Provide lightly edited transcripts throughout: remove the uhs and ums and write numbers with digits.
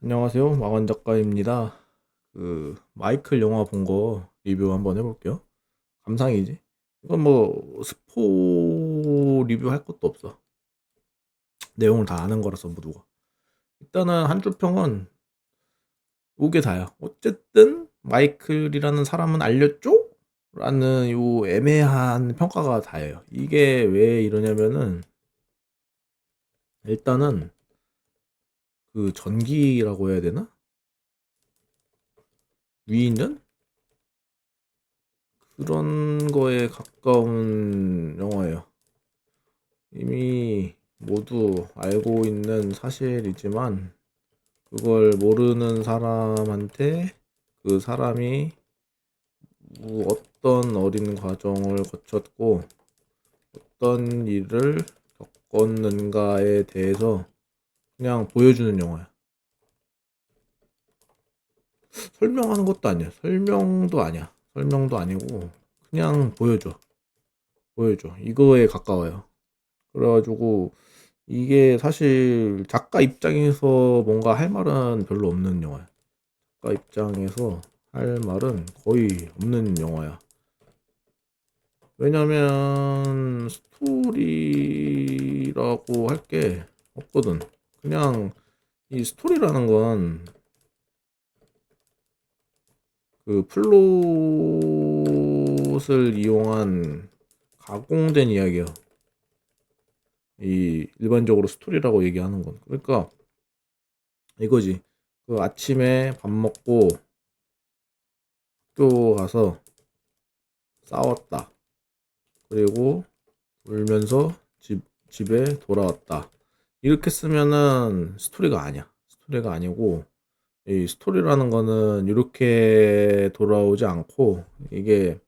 안녕하세요. 마관 작가입니다. 마이클 영화 본 거 리뷰 한번 해볼게요. 감상이지? 이건 뭐 스포 리뷰 할 것도 없어. 내용을 다 아는 거라서 모두가. 일단은 한 줄 평은 요게 다야. 어쨌든 마이클이라는 사람은 알렸죠? 라는 요 애매한 평가가 다예요. 이게 왜 이러냐면은 일단은 그 전기라고 해야 되나? 위인전? 그런 거에 가까운 영화예요. 이미 모두 알고 있는 사실이지만 그걸 모르는 사람한테 그 사람이 어떤 어린 과정을 거쳤고 어떤 일을 겪었는가에 대해서 그냥 보여주는 영화야. 설명하는 것도 아니야. 설명도 아니야. 설명도 아니고 그냥 보여줘. 보여줘. 이거에 가까워요. 그래가지고 이게 사실 작가 입장에서 뭔가 할 말은 별로 없는 영화야. 작가 입장에서 할 말은 거의 없는 영화야. 왜냐면 스토리라고 할 게 없거든. 그냥 이 스토리라는 건 그 플롯을 이용한 가공된 이야기야. 이 일반적으로 스토리라고 얘기하는 건. 그러니까 이거지. 그 아침에 밥 먹고 학교 가서 싸웠다. 그리고 울면서 집에 돌아왔다. 이렇게 쓰면은 스토리가 아니야. 스토리가 아니고, 이 스토리라는 거는 이렇게 돌아오지 않고, 여기에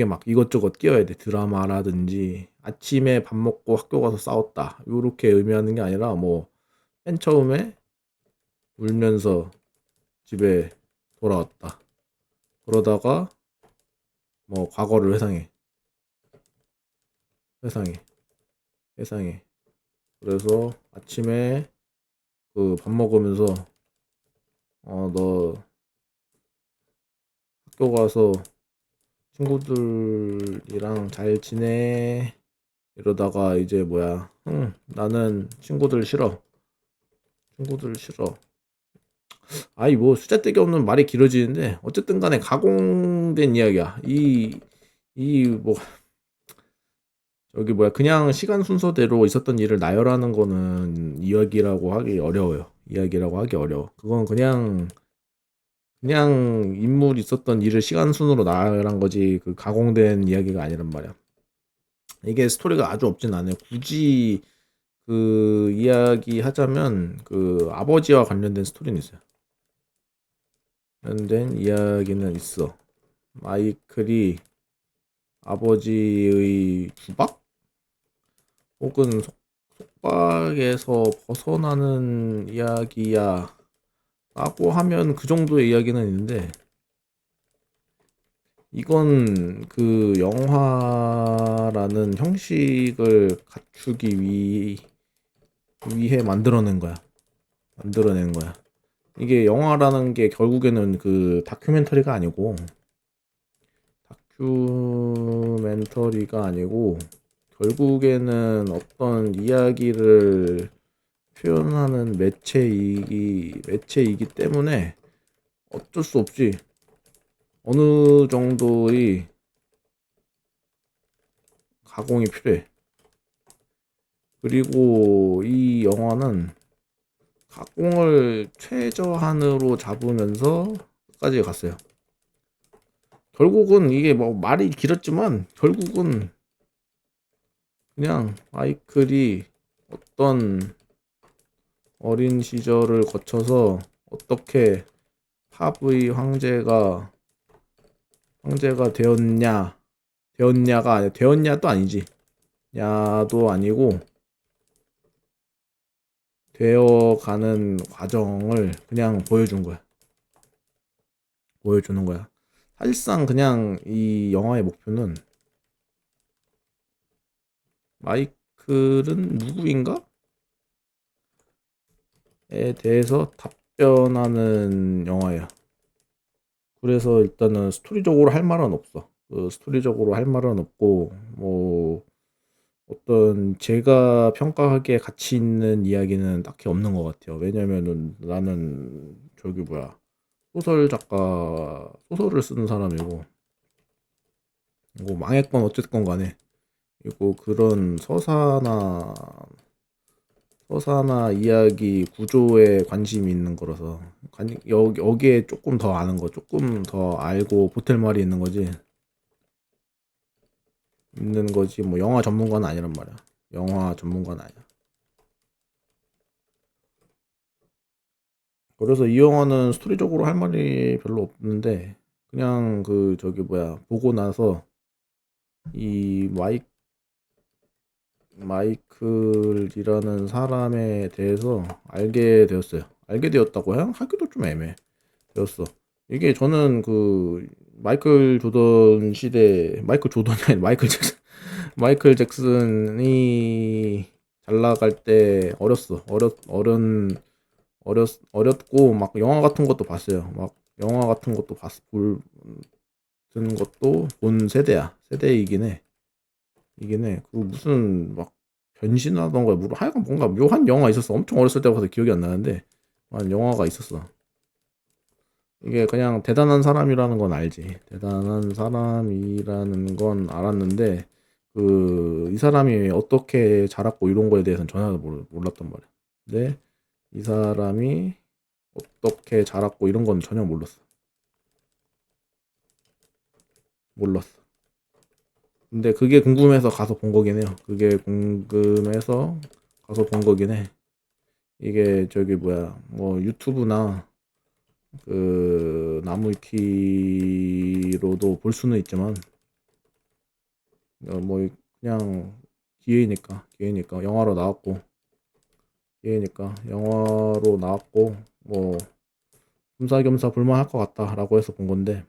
막 이것저것 끼워야 돼. 드라마라든지, 아침에 밥 먹고 학교 가서 싸웠다. 이렇게 의미하는 게 아니라, 뭐, 맨 처음에 울면서 집에 돌아왔다. 그러다가, 뭐, 과거를 회상해. 회상해. 회상해. 그래서 아침에 그 밥 먹으면서 너 학교 가서 친구들이랑 잘 지내? 이러다가 이제 뭐야? 응, 나는 친구들 싫어. 친구들 싫어. 아이 뭐 수잣데기 없는 말이 길어지는데 어쨌든 간에 가공된 이야기야. 이 뭐 저기 뭐야 그냥 시간 순서대로 있었던 일을 나열하는 거는 이야기라고 하기 어려워요. 이야기라고 하기 어려워. 그건 그냥 인물이 있었던 일을 시간 순으로 나열한 거지 그 가공된 이야기가 아니란 말이야. 이게 스토리가 아주 없진 않아요. 굳이 그 이야기 하자면 그 아버지와 관련된 스토리는 있어요. 관련된 이야기는 있어. 마이클이 아버지의 구박 혹은 속박에서 벗어나는 이야기야 라고 하면 그 정도의 이야기는 있는데 이건 그 영화라는 형식을 갖추기 위해 만들어낸 거야. 만들어낸 거야. 이게 영화라는 게 결국에는 그 다큐멘터리가 아니고 결국에는 어떤 이야기를 표현하는 매체이기 때문에 어쩔 수 없지. 어느 정도의 가공이 필요해. 그리고 이 영화는 가공을 최저한으로 잡으면서 끝까지 갔어요. 결국은 이게 뭐 말이 길었지만 결국은 그냥 마이클이 어떤 어린 시절을 거쳐서 어떻게 팝의 황제가 되었냐가 아니 되었냐도 아니지. 야도 아니고 되어가는 과정을 그냥 보여준 거야. 보여주는 거야. 사실상 그냥 이 영화의 목표는 마이클은 누구인가? 에 대해서 답변하는 영화예요. 그래서 일단은 스토리적으로 할 말은 없어. 스토리적으로 할 말은 없고, 뭐, 어떤 제가 평가하기에 가치 있는 이야기는 딱히 없는 것 같아요. 왜냐면은 나는 저기 뭐야, 소설 작가, 소설을 쓰는 사람이고, 뭐 망했건 어쨌건 간에, 그리고 그런 서사나 이야기 구조에 관심이 있는 거라서, 여기에 조금 더 아는 거, 조금 더 알고 보탤 말이 있는 거지, 뭐 영화 전문가는 아니란 말이야. 영화 전문가는 아니야. 그래서 이 영화는 스토리적으로 할 말이 별로 없는데, 그냥 그 저기 뭐야, 보고 나서 이 마이클이라는 사람에 대해서 알게 되었어요. 알게 되었다고 하기도 좀 애매해. 되었어. 이게 저는 그 마이클 조던 시대, 마이클 조던이 아니 마이클 잭슨 마이클 잭슨이 잘 나갈 때 어렸어. 어렸고 막 영화 같은 것도 봤어요. 막 영화 같은 것도 본 것도 본 세대이긴 해. 이긴 해. 그 무슨 막 변신하던가 하여간 뭔가 묘한 영화 있었어. 엄청 어렸을 때 봐서 기억이 안 나는데 한 영화가 있었어. 이게 그냥 대단한 사람이라는 건 알지. 대단한 사람이라는 건 알았는데 이 사람이 어떻게 자랐고 이런 거에 대해서는 전혀 몰랐단 말이야. 근데 이 사람이 어떻게 자랐고 이런 건 전혀 몰랐어. 근데 그게 궁금해서 가서 본 거긴 해요. 그게 궁금해서 가서 본 거긴 해. 이게 저기 뭐야, 뭐 유튜브나 그 나무위키로도 볼 수는 있지만, 뭐 그냥 기회니까 영화로 나왔고, 뭐 겸사겸사 볼만할 것 같다라고 해서 본 건데,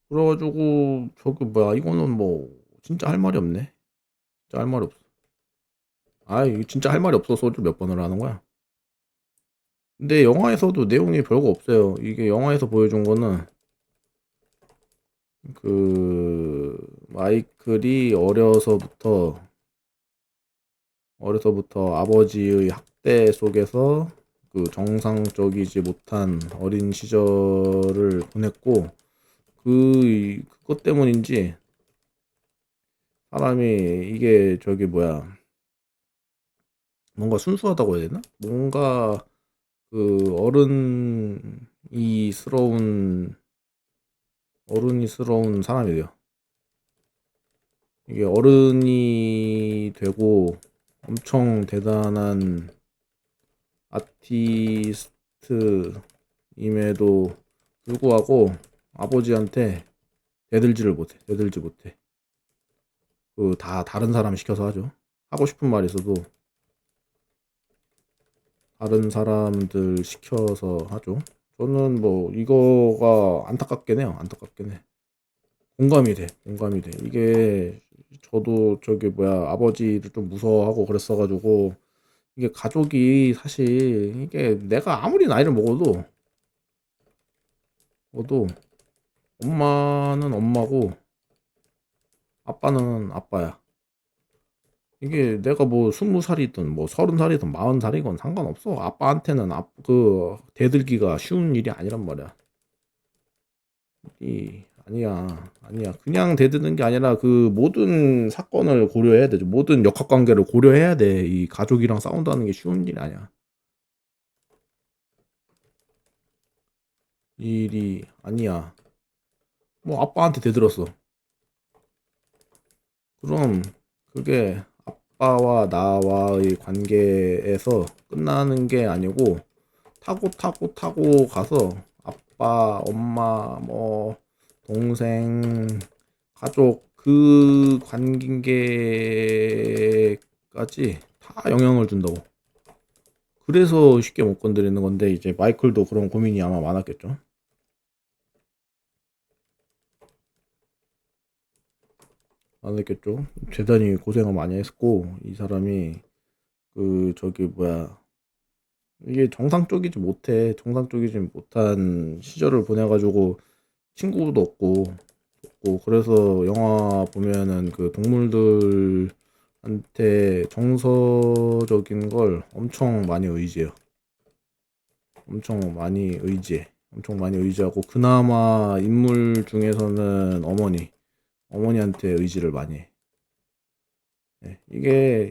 그래가지고 저기 뭐야, 이거는 뭐 진짜 할 말이 없네. 진짜 할 말이 없어. 아, 이거 진짜 할 말이 없어. 소주 몇 번을 하는 거야. 근데 영화에서도 내용이 별거 없어요. 이게 영화에서 보여준 거는 그 마이클이 어려서부터 아버지의 학대 속에서 그 정상적이지 못한 어린 시절을 보냈고, 그것 때문인지 사람이 이게 저기 뭐야, 뭔가 순수하다고 해야 되나? 뭔가 그 어른이스러운 사람이 돼요. 이게 어른이 되고 엄청 대단한 아티스트임에도 불구하고 아버지한테 대들지 못해. 다 다른 사람 시켜서 하죠. 하고 싶은 말 있어도 다른 사람들 시켜서 하죠. 저는 뭐 이거가 안타깝긴 해요. 안타깝긴 해. 공감이 돼. 이게 저도 저기 뭐야, 아버지를 좀 무서워하고 그랬어가지고, 이게 가족이 사실 이게 내가 아무리 나이를 먹어도 엄마는 엄마고 아빠는 아빠야. 이게 내가 뭐 20살이든 뭐 30살이든 40살이건 상관없어. 아빠한테는 대들기가 쉬운 일이 아니란 말이야. 아니야. 그냥 대드는 게 아니라 그 모든 사건을 고려해야 되죠. 모든 역학관계를 고려해야 돼. 이 가족이랑 싸운다는 게 쉬운 일이 아니야. 일이 아니야. 뭐 아빠한테 대들었어. 그럼 그게 아빠와 나와의 관계에서 끝나는 게 아니고 타고 가서 아빠, 엄마, 뭐 동생, 가족 그 관계까지 다 영향을 준다고. 그래서 쉽게 못 건드리는 건데, 이제 마이클도 그런 고민이 아마 많았겠죠. 많았겠죠. 대단히 고생을 많이 했고, 이 사람이 그 저기 뭐야, 이게 정상적이지 못해. 정상적이지 못한 시절을 보내가지고 친구도 없고 그래서 영화 보면은 그 동물들한테 정서적인 걸 엄청 많이 의지해요. 엄청 많이 의지해. 엄청 많이 의지하고 그나마 인물 중에서는 어머니한테 의지를 많이 해. 예,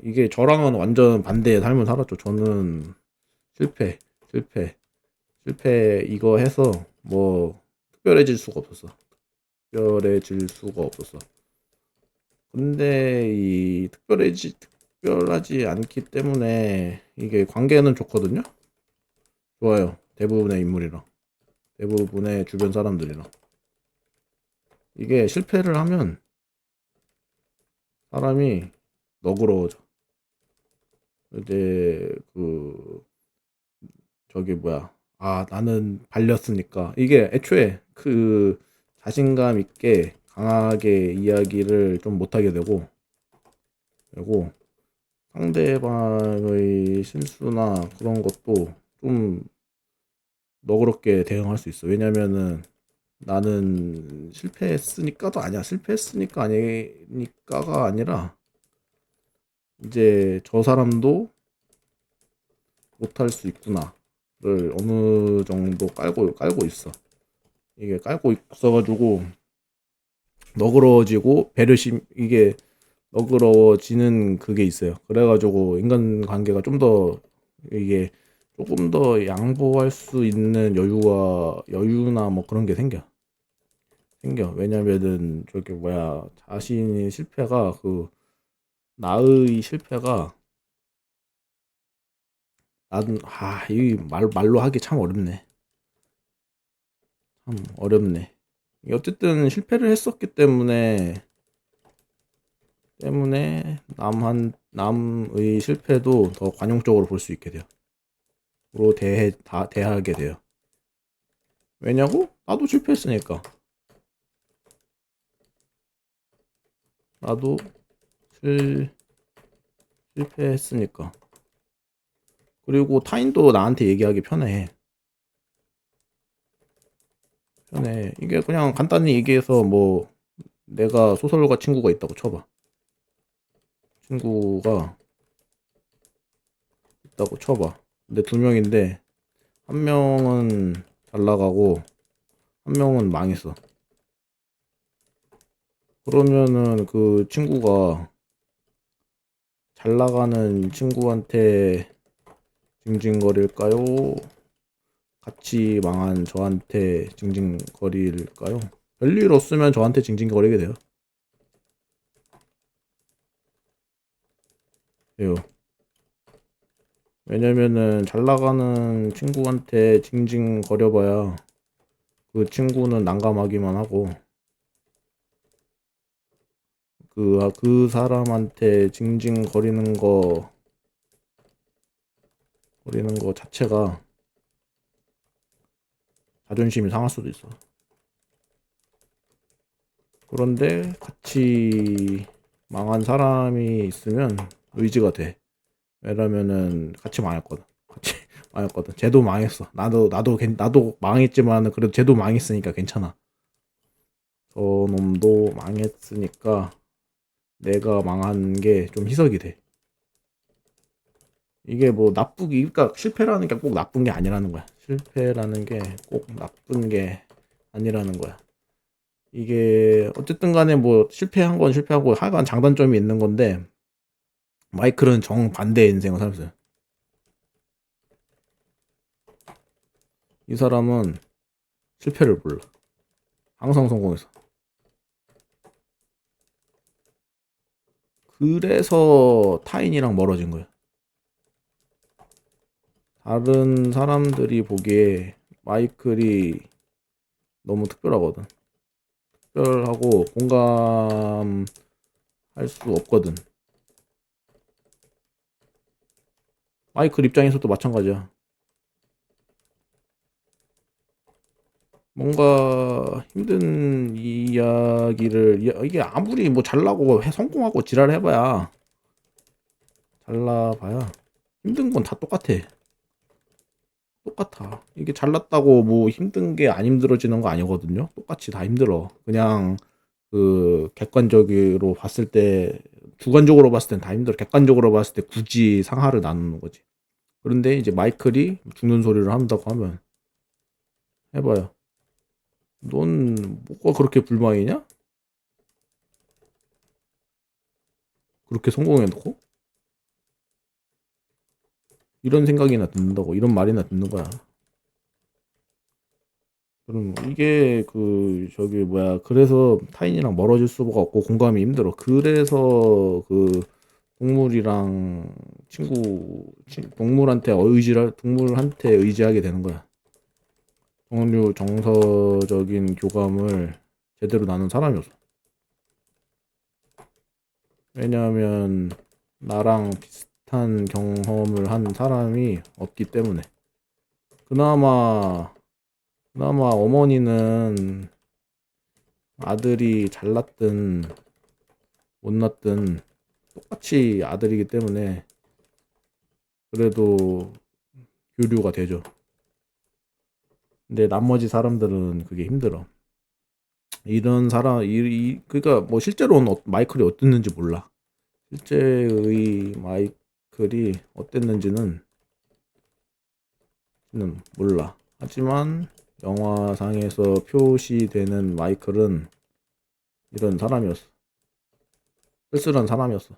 이게 저랑은 완전 반대의 삶을 살았죠. 저는 실패, 실패, 실패 이거 해서 뭐 특별해질 수가 없었어. 특별해질 수가 없었어. 근데 이 특별하지 않기 때문에 이게 관계는 좋거든요. 좋아요. 대부분의 인물이랑 대부분의 주변 사람들이랑 이게 실패를 하면 사람이 너그러워져. 이제 그 저기 뭐야? 아, 나는 발렸으니까 이게 애초에 그 자신감 있게 강하게 이야기를 좀 못하게 되고 그리고 상대방의 실수나 그런 것도 좀 너그럽게 대응할 수 있어. 왜냐면은 나는 실패했으니까도 아니야. 실패했으니까 아니니까가 아니라 이제 저 사람도 못할 수 있구나를 어느 정도 깔고 있어. 이게 깔고 있어가지고 너그러워지고 배려심 이게 너그러워지는 그게 있어요. 그래가지고 인간관계가 좀 더 이게 조금 더 양보할 수 있는 여유나 뭐 그런 게 생겨. 왜냐면은 저기 뭐야 자신의 실패가 그 나의 실패가 나는 이 말로 하기 참 어렵네. 참 어렵네. 어쨌든 실패를 했었기 때문에 남의 실패도 더 관용적으로 볼 수 있게 돼요. 로 대하게 돼요. 왜냐고? 나도 실패했으니까. 나도 실, 실패했으니까. 그리고 타인도 나한테 얘기하기 편해. 이게 그냥 간단히 얘기해서 뭐 내가 소설가 친구가 있다고 쳐봐. 친구가 있다고 쳐봐. 근데 두 명인데 한 명은 잘 나가고 한 명은 망했어. 그러면은 그 친구가 잘 나가는 친구한테 징징거릴까요? 같이 망한 저한테 징징거릴까요? 별일 없으면 저한테 징징거리게 돼요. 왜요? 왜냐면은 잘 나가는 친구한테 징징거려봐야 그 친구는 난감하기만 하고 그 사람한테 거리는 거 자체가 자존심이 상할 수도 있어. 그런데 같이 망한 사람이 있으면 의지가 돼. 왜냐면은 같이 망했거든. 같이 망했거든. 쟤도 망했어. 나도 망했지만 그래도 쟤도 망했으니까 괜찮아. 저 놈도 망했으니까 내가 망한 게 좀 희석이 돼. 이게 뭐 그러니까 실패라는 게 꼭 나쁜 게 아니라는 거야. 실패라는 게 꼭 나쁜 게 아니라는 거야. 이게 어쨌든 간에 뭐 실패한 건 실패하고 하여간 장단점이 있는 건데 마이클은 정반대의 인생을 살았어요. 이 사람은 실패를 몰라. 항상 성공했어. 그래서 타인이랑 멀어진 거야. 다른 사람들이 보기에 마이클이 너무 특별하거든. 특별하고 공감할 수 없거든. 마이클 입장에서도 마찬가지야. 뭔가 힘든 이야기를 이게 아무리 뭐 잘나고 성공하고 지랄해봐야 잘나봐야 힘든 건 다 똑같아. 똑같아. 이게 잘났다고 뭐 힘든 게 안 힘들어지는 거 아니거든요. 똑같이 다 힘들어. 그냥 그 객관적으로 봤을 때, 주관적으로 봤을 땐 다 힘들어. 객관적으로 봤을 때 굳이 상하를 나누는 거지. 그런데 이제 마이클이 죽는 소리를 한다고 하면, 해봐요. 넌 뭐가 그렇게 불만이냐? 그렇게 성공해놓고? 이런 생각이나 듣는다고, 이런 말이나 듣는 거야. 그럼 이게 그 저기 뭐야, 그래서 타인이랑 멀어질 수가 없고 공감이 힘들어. 그래서 그 동물이랑 동물한테 의지하게 되는 거야. 동류 정서적인 교감을 제대로 나눈 사람이 없어. 왜냐하면 나랑 비슷한 경험을 한 사람이 없기 때문에. 그나마 어머니는 아들이 잘났든 못났든 똑같이 아들이기 때문에 그래도 교류가 되죠. 근데 나머지 사람들은 그게 힘들어. 이런 사람, 그러니까 뭐 실제로는 마이클이 어땠는지 몰라. 실제의 마이클이 어땠는지는 몰라. 하지만 영화상에서 표시되는 마이클은 이런 사람이었어. 쓸쓸한 사람이었어.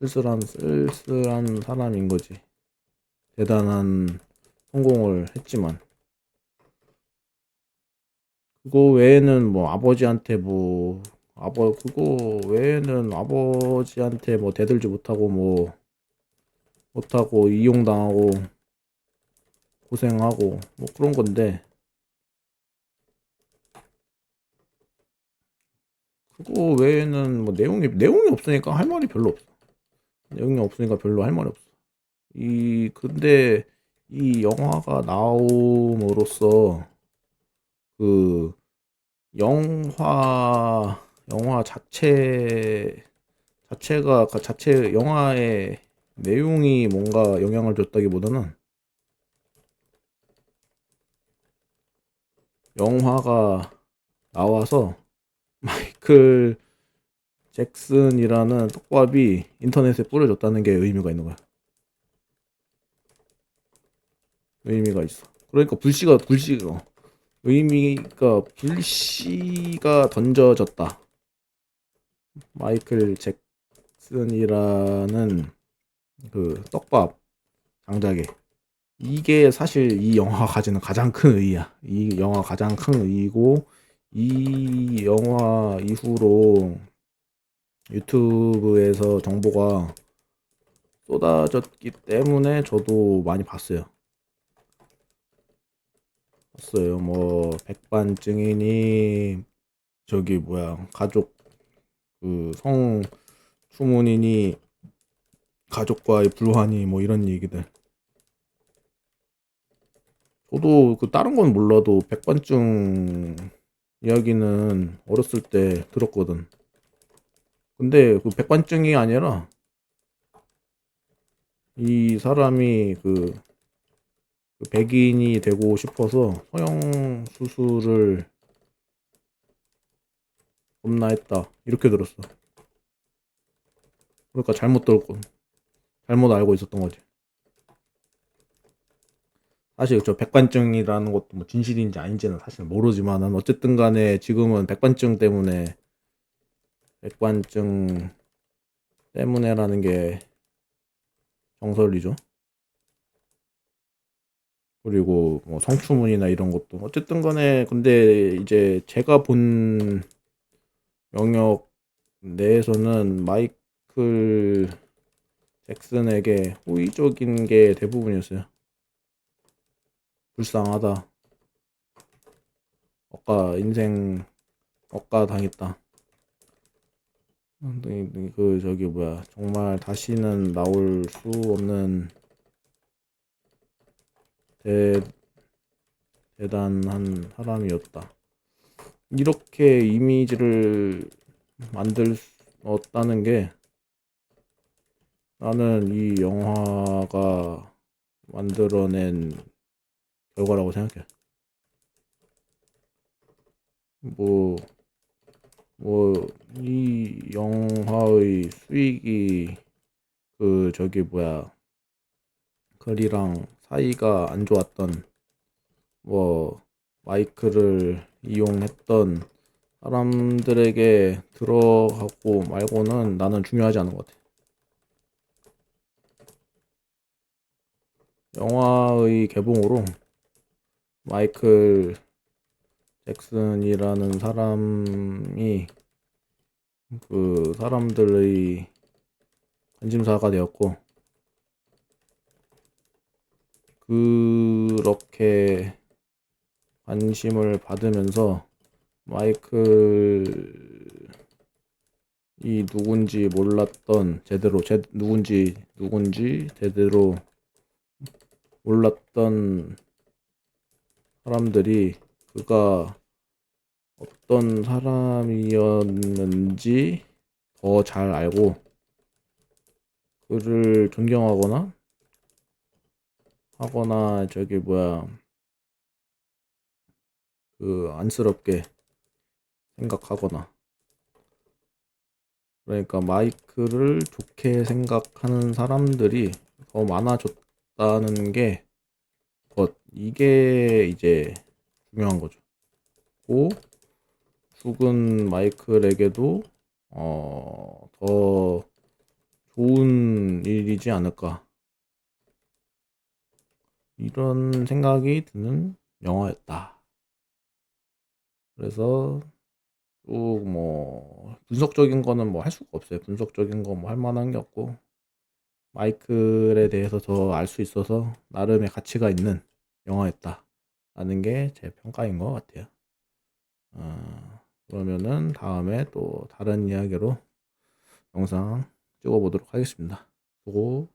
쓸쓸한 사람인 거지. 대단한 성공을 했지만 그거 외에는 뭐 그거 외에는 아버지한테 뭐 대들지 못하고 이용당하고 고생하고 뭐 그런 건데, 그거 외에는 뭐 내용이 없으니까 할 말이 별로 없어. 내용이 없으니까 별로 할 말이 없어. 근데 이 영화가 나옴으로써 그 영화 자체 영화의 내용이 뭔가 영향을 줬다기보다는 영화가 나와서 마이클 잭슨이라는 떡밥이 인터넷에 뿌려졌다는 게 의미가 있는 거야. 의미가 있어. 그러니까 불씨가 던져졌다. 마이클 잭슨이라는 그 떡밥 장작에. 이게 사실 이 영화가 가지는 가장 큰 의의야. 이 영화 가장 큰 의의고, 이 영화 이후로 유튜브에서 정보가 쏟아졌기 때문에 저도 많이 봤어요. 뭐 백반증이니 저기 뭐야, 가족 그 성추문이니 가족과의 불화니 뭐 이런 얘기들. 저도 그 다른 건 몰라도 백반증 이야기는 어렸을 때 들었거든. 근데 그 백반증이 아니라 이 사람이 그 백인이 되고 싶어서 성형 수술을 겁나 했다, 이렇게 들었어. 그러니까 잘못 알고 있었던 거지. 사실 저 백반증이라는 것도 뭐 진실인지 아닌지는 사실 모르지만은 어쨌든 간에 지금은 백반증 때문에라는 게 정설이죠. 그리고 뭐 성추문이나 이런 것도 어쨌든 간에, 근데 이제 제가 본 영역 내에서는 마이클 잭슨에게 호의적인 게 대부분이었어요. 불쌍하다, 인생 억까 당했다. 그 저기 뭐야, 정말 다시는 나올 수 없는 대단한 사람이었다, 이렇게 이미지를 만들었다는 게, 나는 이 영화가 만들어낸 결과라고 생각해. 뭐, 이 영화의 수익이 글이랑 사이가 안 좋았던, 마이크를 이용했던 사람들에게 들어가고 말고는 나는 중요하지 않은 것 같아. 영화의 개봉으로 마이클 잭슨이라는 사람이 사람들의 관심사가 되었고, 그렇게 관심을 받으면서 마이클이 누군지 제대로 몰랐던 사람들이 그가 어떤 사람이었는지 더 잘 알고 그를 존경하거나 안쓰럽게 생각하거나, 그러니까 마이크를 좋게 생각하는 사람들이 더 많아졌다는 게 이게 이제 중요한 거죠. 고 죽은 마이클에게도 더 좋은 일이지 않을까, 이런 생각이 드는 영화였다. 그래서 쭉 분석적인 거는 할 수가 없어요. 분석적인 거 할 만한 게 없고, 마이클에 대해서 더 알 수 있어서 나름의 가치가 있는 영화였다 라는 게 제 평가인 것 같아요. 그러면은 다음에 또 다른 이야기로 영상 찍어보도록 하겠습니다. 수고.